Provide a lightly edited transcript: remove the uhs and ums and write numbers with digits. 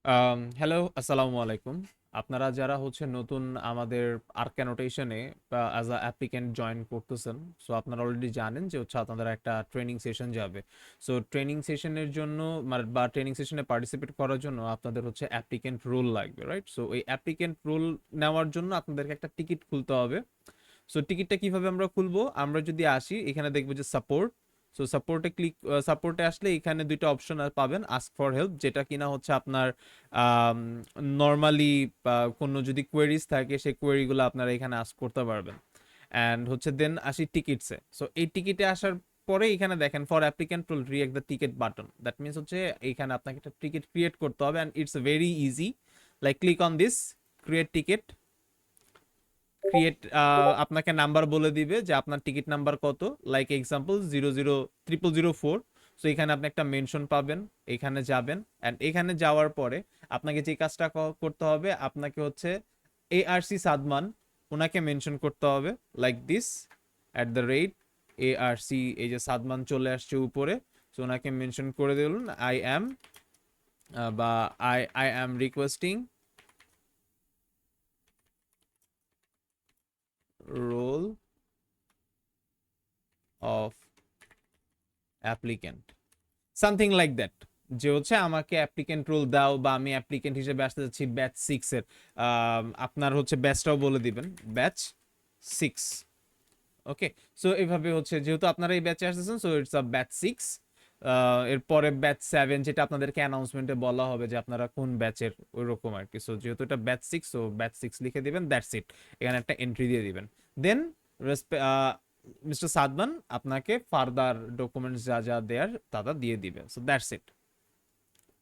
Hello, আসসালামু আলাইকুম। আপনারা যারা হচ্ছে নতুন আমাদের আর্ক অ্যানোটেশনে অ্যাজ আ অ্যাপ্লিক্যান্ট জয়েন করতেছেন, সো আপনারা অলরেডি জানেন যে হচ্ছে আপনাদের একটা ট্রেনিং সেশন যাবে। সো ট্রেনিং সেশনের জন্য বা ট্রেনিং সেশনে পার্টিসিপেট করার জন্য আপনাদের হচ্ছে অ্যাপ্লিক্যান্ট রোল লাগবে, রাইট? সো এই অ্যাপ্লিক্যান্ট রোল নেওয়ার জন্য আপনাদেরকে একটা টিকিট খুলতে হবে। সো টিকিটটা কিভাবে আমরা খুলবো? আমরা যদি আসি এখানে দেখবো যে সাপোর্ট। সো সাপোর্টে আসলে এখানে দুইটা অপশন পাবেন, আস্ক ফর হেল্প, যেটা কিনা হচ্ছে আপনার নর্মালি কোনো যদি কোয়েরিজ থাকে সেই কোয়েরিগুলো আপনারা এখানে আস্ক করতে পারবেন। অ্যান্ড হচ্ছে দেন আসি টিকিটসে। সো এই টিকিটে আসার পরে এখানে দেখেন for applicant will react the ticket button, that means হচ্ছে এখানে আপনাকে একটা টিকিট ক্রিয়েট করতে হবে and it's very easy. Like click on this create ticket. Create আপনাকে নাম্বার বলে দিবে যে আপনার টিকিট নাম্বার কত, লাইক এক্সাম্পল 00004। সো এখানে আপনি একটা মেনশন পাবেন, এখানে যাবেন অ্যান্ড এখানে যাওয়ার পরে আপনাকে যে কাজটা করতে হবে, আপনাকে হচ্ছে ARC সাদমান ওনাকে মেনশন করতে হবে, লাইক দিস @ARC। এই যে সাদমান চলে আসছে উপরে, সো ওনাকে মেনশন করে দিলুন আই অ্যাম বা I am requesting role of applicant, something like that. যে হচ্ছে আমাকে অ্যাপ্লিকেন্ট রোল দাও, বা আমি অ্যাপ্লিকেন্ট হিসেবে আসতে যাচ্ছি ব্যাচ 6 এর। আপনার হচ্ছে ব্যাচটাও বলে দিবেন, ব্যাচ 6। ওকে। সো এইভাবে হচ্ছে যেহেতু আপনারা এই ব্যাচে আসতেছেন, সো ইটস আ ব্যাচ 6। এরপরে ব্যাচ 7, যেটা আপনাদেরকে অ্যানাউন্সমেন্টে বলা হবে যে আপনারা কোন ব্যাচের, ওই রকম আর কি। সো যেহেতু এটা ব্যাচ 6, সো ব্যাচ 6 লিখে দিবেন, দ্যাটস ইট। এখানে একটা এন্ট্রি দিয়ে দিবেন। দেন মিস্টার সাদমান আপনাকে ফার্দার ডকুমেন্টস যা যা দেয়ার তা তা দিয়ে দিবে। So that's it.